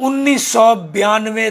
1992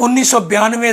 1992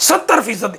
70%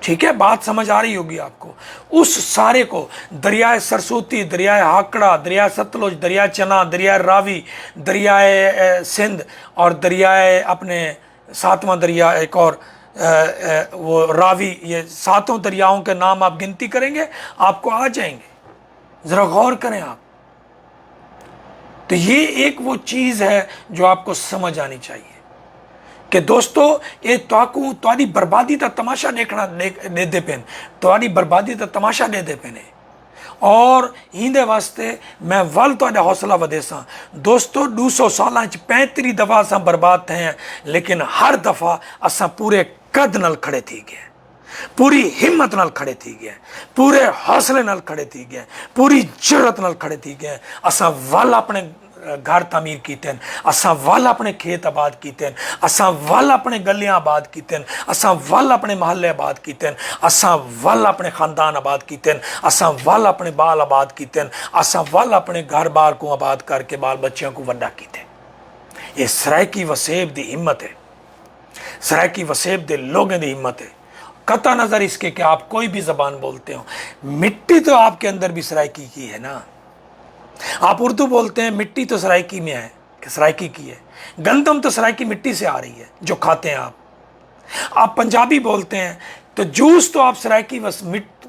ٹھیک ہے، بات سمجھ آ رہی ہوگی آپ کو. اس سارے کو دریائے سرسوتی، دریائے ہاکڑا، دریائے ستلج، دریائے چنا، دریائے راوی، دریائے سندھ اور دریائے اپنے ساتواں دریا ایک اور وہ راوی، یہ ساتوں دریاؤں کے نام آپ گنتی کریں گے آپ کو آ جائیں گے. ذرا غور کریں آپ. تو یہ ایک وہ چیز ہے جو آپ کو سمجھ آنی چاہیے کہ دوستو یہ تاری بربادی کا تماشا دیکھنا دے دے پین، تاری بربادی کا تماشا دے دے پینے. اور ہیندے واسطے میں ول تو حوصلہ ودے سا دوستو 200 سالاں 35 دفعہ اساں برباد تھے ہیں، لیکن ہر دفعہ اساں پورے قد نال کھڑے تھی گئے، پوری ہمت نال کھڑے تھی گئے، پورے حوصلے نال کھڑے تھی گئے، پوری جرت نال کھڑے تھی گئے. اساں ول اپنے گھر تعمیر کیتے ہیں، اساں ول اپنے کھیت آباد کیتے ہیں، اساں ول اپنے گلیاں آباد کیتے ہیں، اساں ول اپنے محلے آباد کیتے ہیں، اساں ول اپنے خاندان آباد کیتے ہیں، اساں ول اپنے بال آباد کیتے ہیں، اساں ول اپنے گھر بار کو آباد کر کے بال بچیاں کو وڈا کیتے ہیں. یہ سرائکی وسیب دی ہمت ہے، سرائکی وسیب دے لوگوں دی ہمت ہے. قطع نظر اس کے کہ آپ کوئی بھی زبان بولتے ہو، مٹی تو آپ کے اندر بھی سرائکی کی ہے نا. آپ اردو بولتے ہیں، مٹی تو سرائکی میں ہے کہ سرائکی کی ہے. گندم تو سرائکی مٹی سے آ رہی ہے جو کھاتے ہیں آپ. آپ پنجابی بولتے ہیں تو جوس تو آپ سرائکی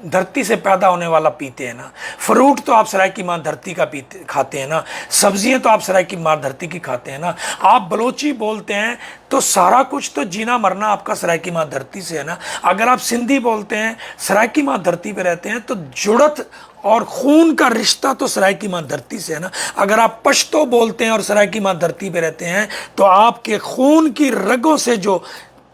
دھرتی سے پیدا ہونے والا پیتے ہیں نا. فروٹ تو آپ سرائکی ماں دھرتی کا کھاتے ہیں نا. سبزیاں تو آپ سرائکی ماں دھرتی کی کھاتے ہیں نا. آپ بلوچی بولتے ہیں تو سارا کچھ تو جینا مرنا آپ کا سرائکی ماں دھرتی سے ہے نا. اگر آپ سندھی بولتے ہیں، سرائکی ماں دھرتی پہ رہتے ہیں، تو جڑت اور خون کا رشتہ تو سرائکی ماں دھرتی سے ہے نا. اگر آپ پشتو بولتے ہیں اور سرائکی ماں دھرتی پہ رہتے ہیں تو آپ کے خون کی رگوں سے جو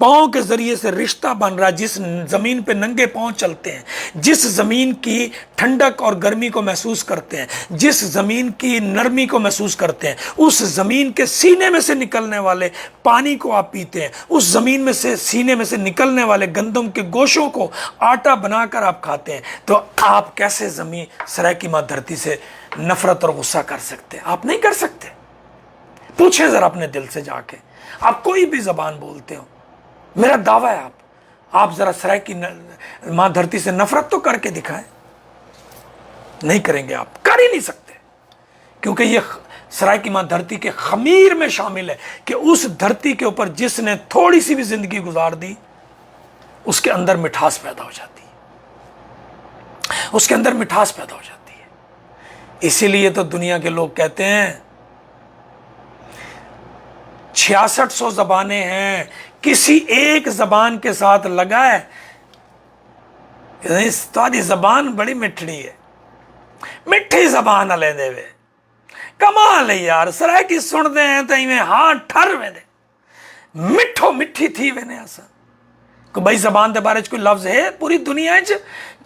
پاؤں کے ذریعے سے رشتہ بن رہا ہے، جس زمین پہ ننگے پاؤں چلتے ہیں، جس زمین کی ٹھنڈک اور گرمی کو محسوس کرتے ہیں، جس زمین کی نرمی کو محسوس کرتے ہیں، اس زمین کے سینے میں سے نکلنے والے پانی کو آپ پیتے ہیں، اس زمین میں سے سینے میں سے نکلنے والے گندم کے گوشوں کو آٹا بنا کر آپ کھاتے ہیں، تو آپ کیسے زمین سرائکی ماں دھرتی سے نفرت اور غصہ کر سکتے ہیں؟ آپ نہیں کر سکتے. پوچھیں ذرا اپنے دل سے جا کے. آپ کوئی بھی زبان بولتے ہو، میرا دعویٰ ہے آپ ذرا سرائکی ماں دھرتی سے نفرت تو کر کے دکھائیں. نہیں کریں گے، آپ کر ہی نہیں سکتے، کیونکہ یہ سرائکی ماں دھرتی کے خمیر میں شامل ہے کہ اس دھرتی کے اوپر جس نے تھوڑی سی بھی زندگی گزار دی اس کے اندر مٹھاس پیدا ہو جاتی ہے، اس کے اندر مٹھاس پیدا ہو جاتی ہے. اسی لیے تو دنیا کے لوگ کہتے ہیں 6600 زبانیں ہیں، کسی ایک زبان کے ساتھ لگا ہے تاری زبان بڑی مٹھڑی ہے، مٹھی زبان لے دے وے کمال ہے یار. سرائکی سن دے ہیں تو میں ہاں ٹھر وے دے مٹھو مٹھی تھی وینے ایسا کہ بھائی زبان دے بارے کوئی لفظ ہے پوری دنیا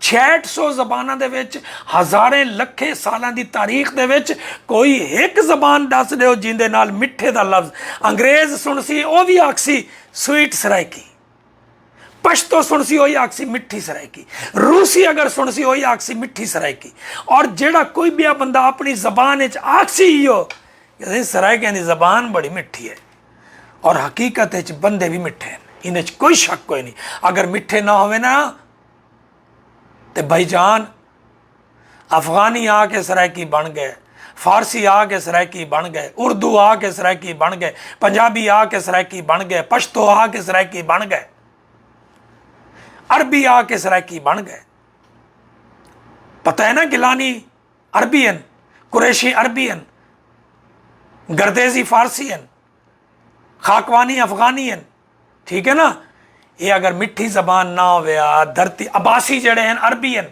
6600 زبانہ دے وچ ہزاریں لکھیں سالاں دی تاریخ دے وچ کوئی ایک زبان دس دے ہو جیندے نال مٹھے دا لفظ انگریز سن سی او بھی آکسی سویٹ سرائکی، پشتو سن سی ہوئی آکسی مٹھی سرائکی، روسی اگر سن سی ہوئی آکسی مٹھی سرائکی، اور جیڑا کوئی بھی بندہ اپنی زبان آکسی ہی ہو سرائکی دی زبان بڑی مٹھی ہے. اور حقیقت بندے بھی مٹھے ہیں، انہیں کوئی شک کوئی نہیں. اگر مٹھے نہ ہوئے نا تو بھائی جان افغانی آ کے سرائکی بن گئے، فارسی آ کے سرائکی بن گئے، اردو آ کے سرائکی بن گئے، پنجابی آ کے سرائکی بن گئے، پشتو آ کے سرائکی بن گئے، عربی آ کے سرائکی بن گئے. پتہ ہے نا گیلانی عربی ہیں، قریشی عربی ہیں، گردیزی فارسی ہیں، خاکوانی افغانی ہیں، ٹھیک ہے نا. یہ اگر مٹھی زبان نہ ہویا دھرتی عباسی جڑے ہیں عربی ہیں،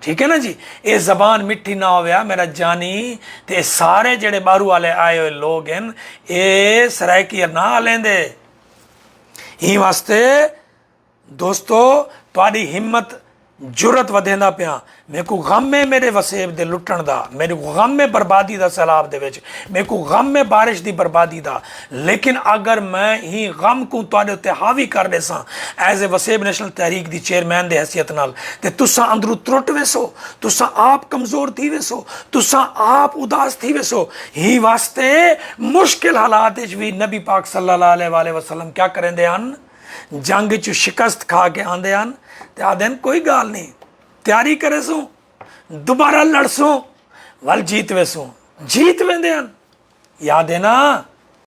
ٹھیک ہے نا جی، یہ زبان مٹھی نہ ہویا میرا جانی تے سارے جڑے باہروں والے آئے ہوئے لوگ ہیں یہ سرائکی نہ لیں دے. ہی واسطے دوستو تاری ہمت جرت ودیندا پیا. میرے کو غم ہے میرے وسیب دے لٹن دا، میرے کو غم ہے بربادی دا سیلاب دے وچ، میرے کو غم ہے بارش دی بربادی دا. لیکن اگر میں ہی غم کو تواڈے تے حاوی کر دے ساں ایز اے وسیب نیشنل تحریک دی چیئرمین دے حیثیت نال تے تساں اندروں ترٹ ویسو، تساں آپ کمزور تھی ویسو، تساں آپ اداس تھی ویسو. ہی واسطے مشکل حالات وچ بھی نبی پاک صلی اللہ علیہ وآلہ وسلم کیا کریں دے ہن؟ ਜੰਗ 'ਚ ਸ਼ਿਕਸਤ ਖਾ ਕੇ ਆਉਂਦੇ ਹਨ ਤੇ ਆਖਦੇ ਹਨ ਕੋਈ ਗੱਲ ਨਹੀਂ, ਤਿਆਰੀ ਕਰੇ ਸੂ, ਦੁਬਾਰਾ ਲੜਸੂ, ਵੱਲ ਜੀਤ ਵੇਸੂ, ਜੀਤ ਵਹਿੰਦੇ ਹਨ। ਯਾਦ ਹੈ ਨਾ